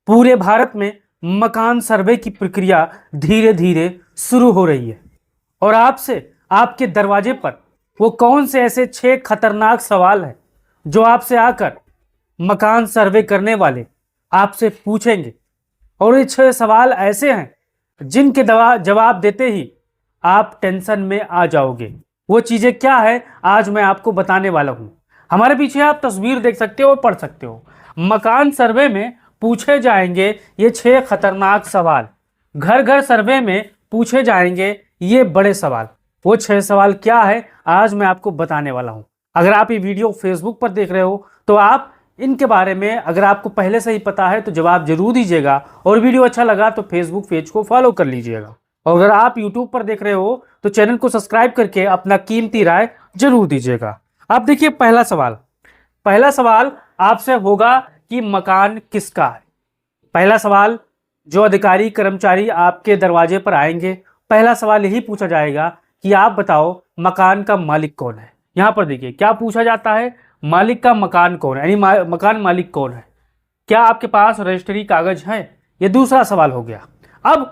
पूरे भारत में मकान सर्वे की प्रक्रिया धीरे धीरे शुरू हो रही है और आपसे आपके दरवाजे पर वो कौन से ऐसे 6 खतरनाक सवाल हैं जो आपसे आकर मकान सर्वे करने वाले आपसे पूछेंगे। और ये 6 सवाल ऐसे हैं जिनके जवाब देते ही आप टेंशन में आ जाओगे। वो चीज़ें क्या है आज मैं आपको बताने वाला हूँ। हमारे पीछे आप तस्वीर देख सकते हो और पढ़ सकते हो। मकान सर्वे में पूछे जाएंगे ये 6 खतरनाक सवाल। घर घर सर्वे में पूछे जाएंगे ये बड़े सवाल। वो 6 सवाल क्या है आज मैं आपको बताने वाला हूँ। अगर आप ये वीडियो फेसबुक पर देख रहे हो तो आप इनके बारे में अगर आपको पहले से ही पता है तो जवाब जरूर दीजिएगा और वीडियो अच्छा लगा तो फेसबुक पेज को फॉलो कर लीजिएगा। और अगर आप यूट्यूब पर देख रहे हो तो चैनल को सब्सक्राइब करके अपना कीमती राय जरूर दीजिएगा। अब देखिए पहला सवाल आपसे होगा कि मकान किसका है। पहला सवाल जो अधिकारी कर्मचारी आपके दरवाजे पर आएंगे, पहला सवाल यही पूछा जाएगा कि आप बताओ मकान का मालिक कौन है। यहाँ पर देखिए क्या पूछा जाता है, मालिक का मकान कौन है, यानी मकान मालिक कौन है, क्या आपके पास रजिस्ट्री कागज है। ये दूसरा सवाल हो गया। अब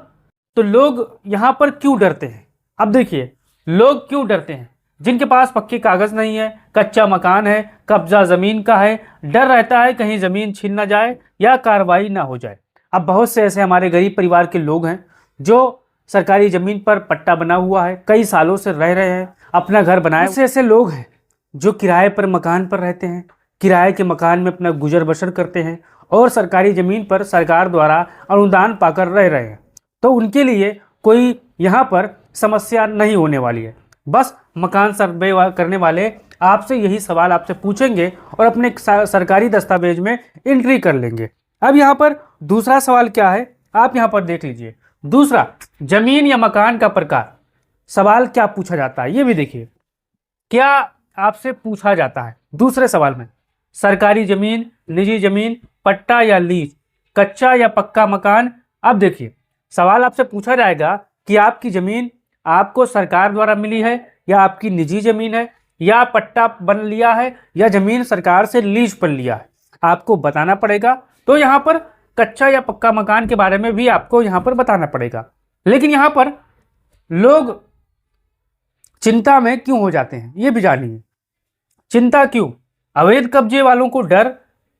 तो लोग यहाँ पर क्यों डरते हैं। अब देखिए लोग क्यों डरते हैं, जिनके पास पक्के कागज नहीं है, कच्चा मकान है, कब्जा जमीन का है, डर रहता है कहीं जमीन छीन ना जाए या कार्रवाई ना हो जाए। अब बहुत से ऐसे हमारे गरीब परिवार के लोग हैं जो सरकारी जमीन पर पट्टा बना हुआ है, कई सालों से रह रहे हैं, अपना घर बनाए। ऐसे लोग हैं जो किराए पर मकान पर रहते हैं, किराए के मकान में अपना गुजर बसर करते हैं और सरकारी जमीन पर सरकार द्वारा अनुदान पाकर रह रहे हैं। तो उनके लिए कोई यहाँ पर समस्या नहीं होने वाली है। बस मकान सर्वे करने वाले आपसे यही सवाल आपसे पूछेंगे और अपने सरकारी दस्तावेज में एंट्री कर लेंगे। अब यहाँ पर दूसरा सवाल क्या है आप यहाँ पर देख लीजिए। दूसरा, जमीन या मकान का प्रकार। सवाल क्या पूछा जाता है ये भी देखिए। क्या आपसे पूछा जाता है दूसरे सवाल में, सरकारी जमीन, निजी जमीन, पट्टा या लीज, कच्चा या पक्का मकान। अब देखिए सवाल आपसे पूछा जाएगा कि आपकी जमीन आपको सरकार द्वारा मिली है या आपकी निजी जमीन है या पट्टा बन लिया है या जमीन सरकार से लीज पर लिया है, आपको बताना पड़ेगा। तो यहाँ पर कच्चा या पक्का मकान के बारे में भी आपको यहाँ पर बताना पड़ेगा। लेकिन यहाँ पर लोग चिंता में क्यों हो जाते हैं ये भी जानिए। चिंता क्यों? अवैध कब्जे वालों को डर,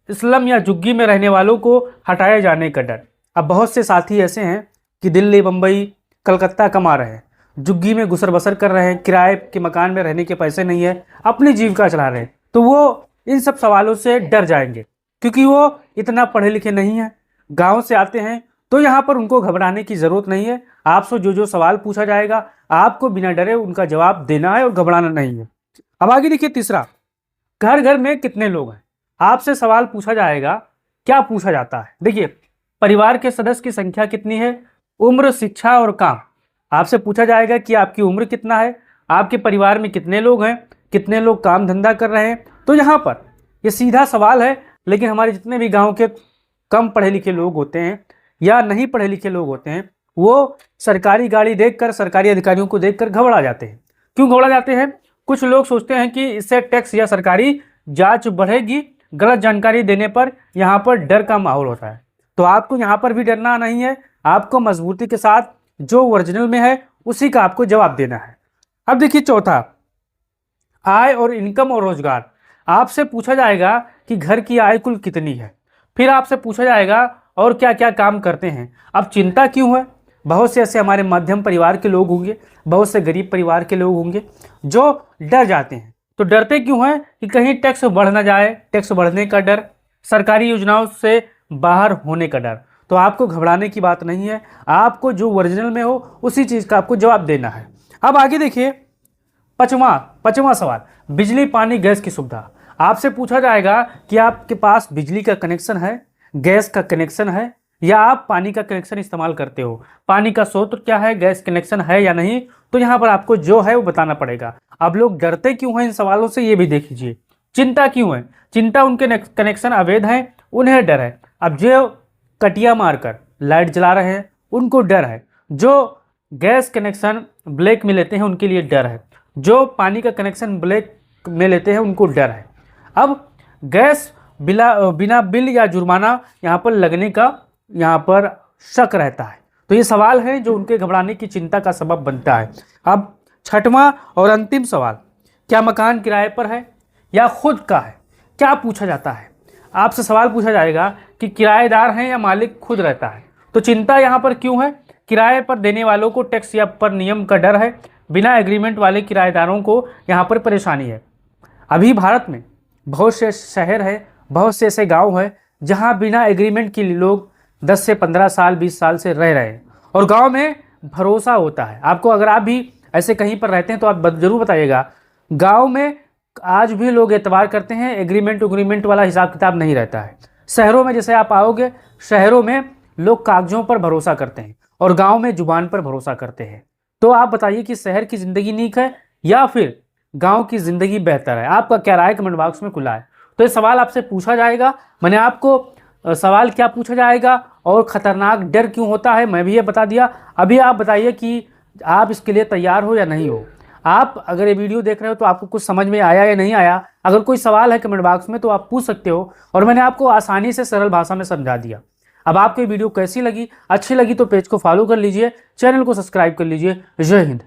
स्लम या झुग्गी में रहने वालों को हटाए जाने का डर। अब बहुत से साथी ऐसे हैं कि दिल्ली, मुंबई, कलकत्ता कमा रहे हैं, झुग्गी में गुसर बसर कर रहे हैं, किराए के मकान में रहने के पैसे नहीं है, अपनी जीविका चला रहे हैं। तो वो इन सब सवालों से डर जाएंगे क्योंकि वो इतना पढ़े लिखे नहीं हैं, गांव से आते हैं। तो यहाँ पर उनको घबराने की ज़रूरत नहीं है। आपसे जो सवाल पूछा जाएगा आपको बिना डरे उनका जवाब देना है और घबराना नहीं है। अब आगे देखिए तीसरा, घर घर में कितने लोग हैं। आपसे सवाल पूछा जाएगा, क्या पूछा जाता है देखिए, परिवार के सदस्य की संख्या कितनी है, उम्र, शिक्षा और काम। आपसे पूछा जाएगा कि आपकी उम्र कितना है, आपके परिवार में कितने लोग हैं, कितने लोग काम धंधा कर रहे हैं। तो यहाँ पर ये सीधा सवाल है, लेकिन हमारे जितने भी गांव के कम पढ़े लिखे लोग होते हैं या नहीं पढ़े लिखे लोग होते हैं वो सरकारी गाड़ी देखकर, सरकारी अधिकारियों को देखकर घबरा जाते हैं। क्यों घबरा जाते हैं? कुछ लोग सोचते हैं कि इससे टैक्स या सरकारी जांच बढ़ेगी, गलत जानकारी देने पर यहाँ पर डर का माहौल होता है। तो आपको यहाँ पर भी डरना नहीं है, आपको मजबूती के साथ जो ओरिजिनल में है उसी का आपको जवाब देना है। अब देखिए चौथा, आय और इनकम और रोजगार। आपसे पूछा जाएगा कि घर की आय कुल कितनी है। फिर आपसे पूछा जाएगा और क्या क्या काम करते हैं। अब चिंता क्यों है? बहुत से ऐसे हमारे मध्यम परिवार के लोग होंगे, बहुत से गरीब परिवार के लोग होंगे जो डर जाते हैं। तो डरते क्यों हैं कि कहीं टैक्स बढ़ ना जाए, टैक्स बढ़ने का डर, सरकारी योजनाओं से बाहर होने का डर। तो आपको घबराने की बात नहीं है, आपको जो ओरिजिनल में हो उसी चीज़ का आपको जवाब देना है। अब आगे देखिए पांचवा सवाल, बिजली, पानी, गैस की सुविधा। आपसे पूछा जाएगा कि आपके पास बिजली का कनेक्शन है, गैस का कनेक्शन है या आप पानी का कनेक्शन इस्तेमाल करते हो, पानी का स्रोत क्या है, गैस कनेक्शन है या नहीं। तो यहाँ पर आपको जो है वो बताना पड़ेगा। अब लोग डरते क्यों हैं इन सवालों से ये भी देख लीजिए। चिंता क्यों है? चिंता उनके कनेक्शन अवैध हैं, उन्हें डर है। अब जो कटिया मारकर लाइट जला रहे हैं उनको डर है, जो गैस कनेक्शन ब्लैक में लेते हैं उनके लिए डर है, जो पानी का कनेक्शन ब्लैक में लेते हैं उनको डर है। अब गैस बिना बिल या जुर्माना यहाँ पर लगने का यहाँ पर शक रहता है। तो ये सवाल है जो उनके घबराने की चिंता का सबब बनता है। अब छठवां और अंतिम सवाल, क्या मकान किराए पर है या खुद का है? क्या पूछा जाता है? आपसे सवाल पूछा जाएगा कि किराएदार हैं या मालिक खुद रहता है। तो चिंता यहाँ पर क्यों है? किराए पर देने वालों को टैक्स या पर नियम का डर है। बिना एग्रीमेंट वाले किराएदारों को यहाँ पर परेशानी है। अभी भारत में बहुत से शहर है, बहुत से ऐसे गांव है जहां बिना एग्रीमेंट के लोग 10 से 15 साल 20 साल से रह रहे हैं और गांव में भरोसा होता है आपको। अगर आप भी ऐसे कहीं पर रहते हैं तो आप जरूर बताइएगा। गांव में आज भी लोग एतबार करते हैं, एग्रीमेंट वाला हिसाब किताब नहीं रहता है। शहरों में जैसे आप आओगे, शहरों में लोग कागजों पर भरोसा करते हैं और गाँव में जुबान पर भरोसा करते हैं। तो आप बताइए कि शहर की ज़िंदगी नीक है या फिर गांव की ज़िंदगी बेहतर है? आपका क्या राय कमेंट बॉक्स में खुला है। तो ये सवाल आपसे पूछा जाएगा। मैंने आपको सवाल क्या पूछा जाएगा और ख़तरनाक डर क्यों होता है मैं भी ये बता दिया। अभी आप बताइए कि आप इसके लिए तैयार हो या नहीं हो। आप अगर ये वीडियो देख रहे हो तो आपको कुछ समझ में आया या नहीं आया? अगर कोई सवाल है कमेंट बॉक्स में तो आप पूछ सकते हो और मैंने आपको आसानी से सरल भाषा में समझा दिया। अब आपको ये वीडियो कैसी लगी? अच्छी लगी तो पेज को फॉलो कर लीजिए, चैनल को सब्सक्राइब कर लीजिए। जय हिंद।